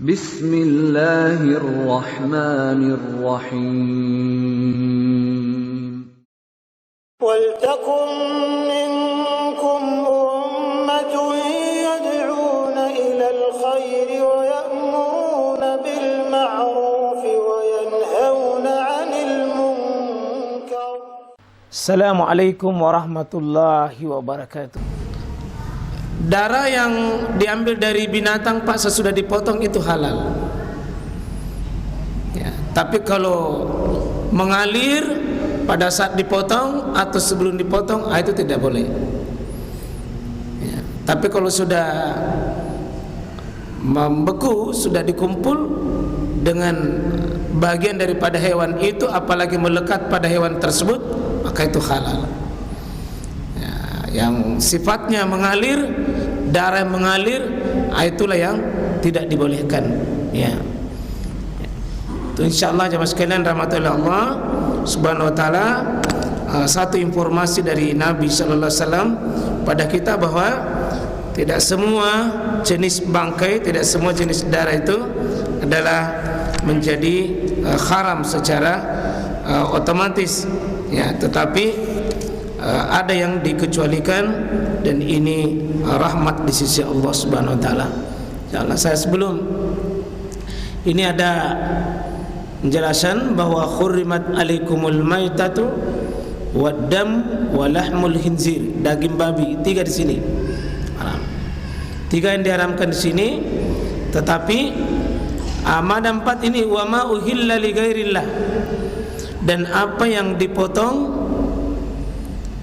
Bismillahirrahmanirrahim. وَلْتَكُنْ مِنْكُمْ أُمَّةٌ يَدْعُونَ إِلَى الْخَيْرِ وَيَأْمُرُونَ بِالْمَعْرُوفِ وَيَنْهَوْنَ عَنِ الْمُنْكَرِ. Assalamualaikum warahmatullahi wabarakatuh. Darah yang diambil dari binatang Pak sesudah dipotong itu halal ya, tapi kalau mengalir pada saat dipotong atau sebelum dipotong itu tidak boleh ya, tapi kalau sudah membeku, sudah dikumpul dengan bagian daripada hewan itu, apalagi melekat pada hewan tersebut, maka itu halal ya, yang sifatnya mengalir, darah yang mengalir, itulah yang tidak dibolehkan ya. Itu insyaallah jemaah sekalian rahmatullah Allah subhanahu wa ta'ala, satu informasi dari Nabi sallallahu alaihi wasallam pada kita bahwa tidak semua jenis bangkai, tidak semua jenis darah itu adalah menjadi haram secara otomatis ya, tetapi ada yang dikecualikan, dan ini rahmat di sisi Allah Subhanahu wa taala. Insyaallah saya sebelum ini ada penjelasan bahwa khurrimat alaikumul maitatu waddam wa lahmul khinzir, daging babi, 3 di sini haram. 3 yang diharamkan di sini, tetapi ada 4 ini wa ma uhilla li ghairillah, dan apa yang dipotong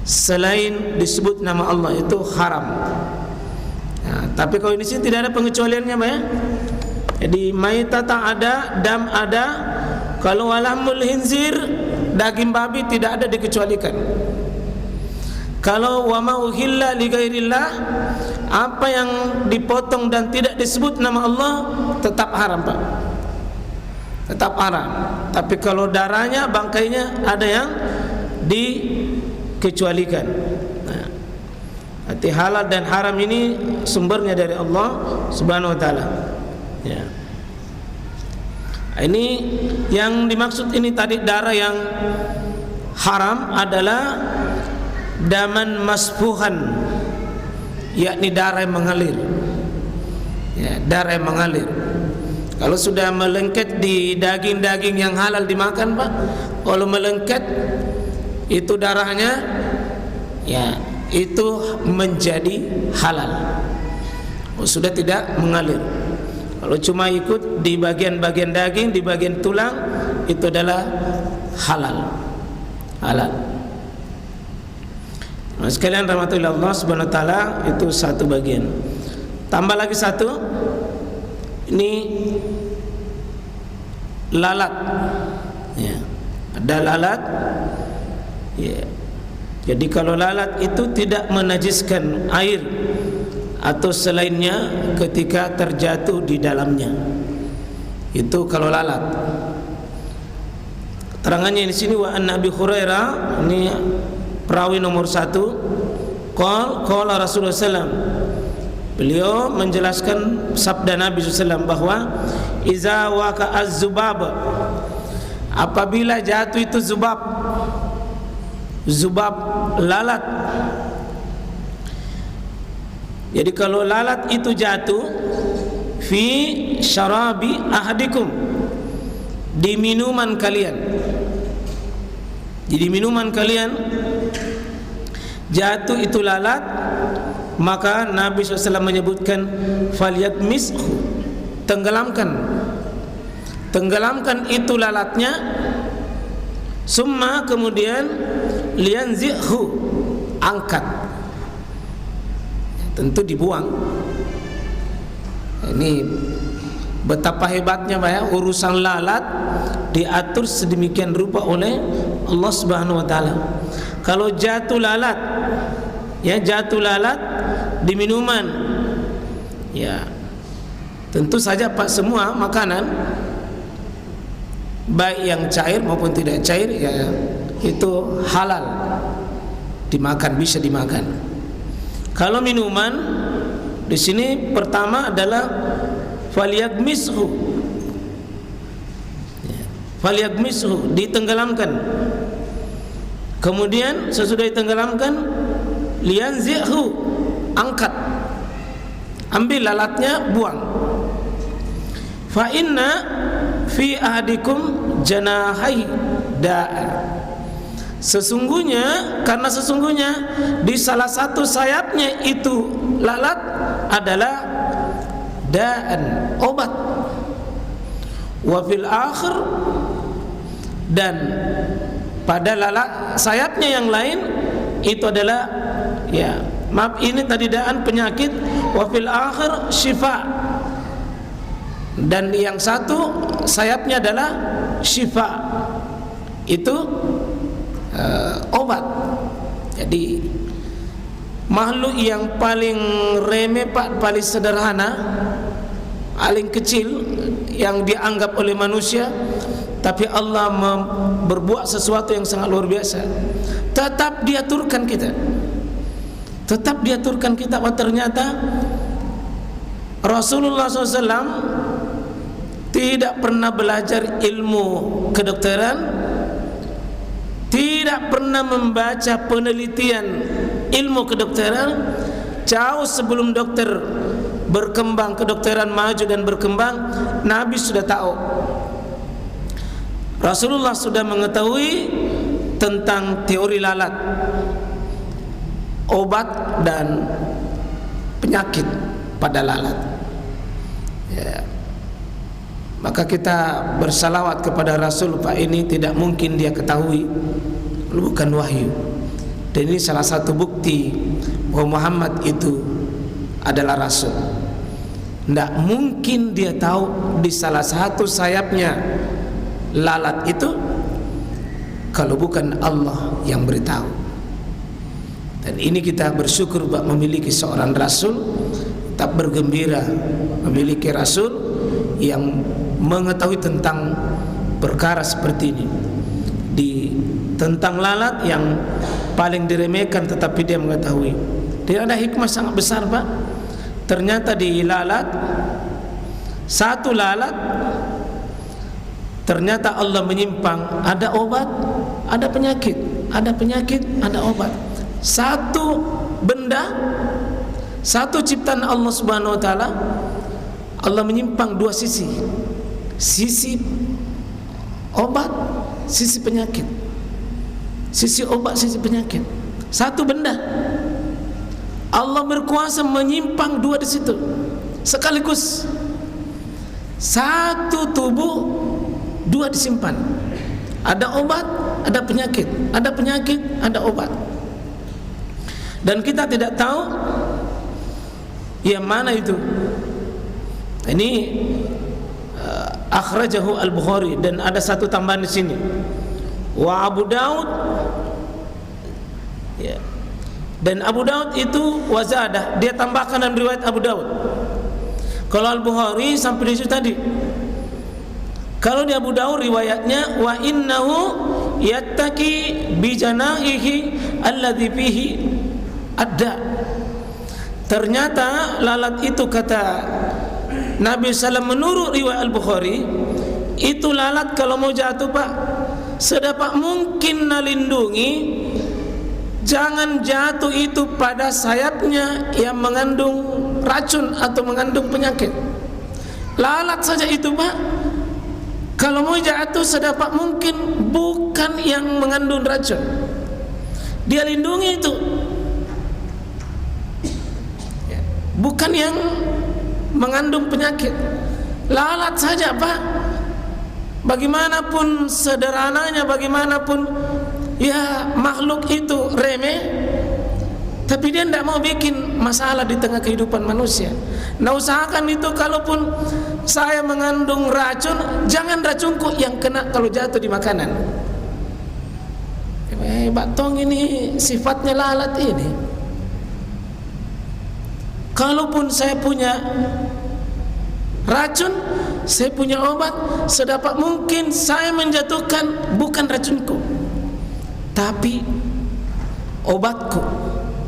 selain disebut nama Allah itu haram ya, tapi kalau di sini tidak ada pengecualiannya Pak ya. Jadi maitata ada, dam ada, kalau walahmul khinzir, daging babi tidak ada dikecualikan. Kalau wa ma uhilla li ghairillah, apa yang dipotong dan tidak disebut nama Allah tetap haram Pak, tetap haram. Tapi kalau darahnya, bangkainya ada yang dikecualikan. Nah, arti halal dan haram ini sumbernya dari Allah Subhanahu wa taala. Ya. Ini yang dimaksud ini tadi, darah yang haram adalah daman masfuhan, yakni darah yang mengalir. Ya, darah yang mengalir. Kalau sudah melengket di daging-daging yang halal dimakan Pak, kalau melengket itu darahnya ya, itu menjadi halal. Sudah tidak mengalir. Kalau cuma ikut di bagian-bagian daging, di bagian tulang, itu adalah halal. Halal. Nah, sekalian rahmatullah Allah subhanahu wa ta'ala, itu satu bagian. Tambah lagi satu, ini lalat ya, ada lalat ya. Jadi kalau lalat itu tidak menajiskan air atau selainnya ketika terjatuh di dalamnya, itu kalau lalat. Keterangannya di sini wa an Abi Hurairah, ini perawi nomor 1, qala Rasulullah sallam, beliau menjelaskan sabda Nabi sallam bahwa iza waqa az-zubab, apabila jatuh itu zubab, lalat. Jadi kalau lalat itu jatuh fi syarabi ahadikum, di minuman kalian. Jadi minuman kalian jatuh itu lalat, maka Nabi SAW menyebutkan falyatmishu, tenggelamkan itu lalatnya, summa kemudian lianzihu, angkat, tentu dibuang. Ini betapa hebatnya Pak ya, urusan lalat diatur sedemikian rupa oleh Allah Subhanahu wa taala. Kalau jatuh lalat di minuman ya, tentu saja Pak, semua makanan baik yang cair maupun tidak cair ya, itu halal dimakan, bisa dimakan. Kalau minuman di sini pertama adalah falyagmishu, ditenggelamkan. Kemudian sesudah ditenggelamkan, liyanzihu, angkat, ambil lalatnya, buang. Fa inna fi ahadikum janahai da'a, karena sesungguhnya di salah satu sayapnya itu lalat adalah da'an, obat. Wa fil akhir, dan pada lalat sayapnya yang lain itu adalah, ya maaf, ini tadi da'an penyakit, wa fil akhir syifa, dan yang satu sayapnya adalah syifa, itu obat. Jadi makhluk yang paling remeh Pak, paling sederhana, paling kecil yang dianggap oleh manusia, tapi Allah berbuat sesuatu yang sangat luar biasa. Tetap diaturkan kita. Wah, ternyata Rasulullah SAW tidak pernah belajar ilmu kedokteran, tidak pernah membaca penelitian ilmu kedokteran. Jauh sebelum dokter berkembang, kedokteran maju dan berkembang, Nabi sudah tahu. Rasulullah sudah mengetahui tentang teori lalat, obat dan penyakit pada lalat. Ya. Maka kita bersalawat kepada Rasul, Pak, ini tidak mungkin dia ketahui, bukan wahyu. Dan ini salah satu bukti bahwa Muhammad itu adalah Rasul. Tidak mungkin dia tahu di salah satu sayapnya lalat itu kalau bukan Allah yang beritahu. Dan ini kita bersyukur Pak memiliki seorang Rasul, tetap bergembira memiliki Rasul yang mengetahui tentang perkara seperti ini. Tentang lalat yang paling diremehkan tetapi dia mengetahui. Dia ada hikmah sangat besar Pak. Ternyata di lalat, satu lalat, ternyata Allah menyimpang, ada obat, ada penyakit, ada obat. Satu benda, satu ciptaan Allah Subhanahu wa taala, Allah menyimpang dua sisi. Sisi obat, sisi penyakit. Sisi obat, sisi penyakit. Satu benda, Allah berkuasa menyimpang dua di situ sekaligus. Satu tubuh, dua disimpan. Ada obat, ada penyakit, ada obat. Dan kita tidak tahu yang mana itu. Ini akhrajahu Al-Bukhari, dan ada satu tambahan di sini. Wa Abu Daud, ya. Dan Abu Daud itu wazadah, dia tambahkan dalam riwayat Abu Daud. Kalau Al-Bukhari sampai di situ tadi. Kalau di Abu Daud riwayatnya wa innahu yattaki bi janahihi alladhi fihi adda. Ternyata lalat itu, kata Nabi SAW menurut riwayat Al-Bukhari, itu lalat kalau mau jatuh Pak, sedapat mungkin nalindungi jangan jatuh itu pada sayapnya yang mengandung racun atau mengandung penyakit. Lalat saja itu Pak, kalau mau jatuh sedapat mungkin bukan yang mengandung racun, dia lindungi itu, bukan yang mengandung penyakit. Lalat saja Pak, bagaimanapun sederhananya, bagaimanapun ya makhluk itu remeh, tapi dia tidak mau bikin masalah di tengah kehidupan manusia. Nah, usahakan itu, kalaupun saya mengandung racun, jangan racunku yang kena kalau jatuh di makanan. Batong ini sifatnya lalat ini. Kalaupun saya punya racun, saya punya obat, sedapat mungkin saya menjatuhkan bukan racunku, tapi obatku.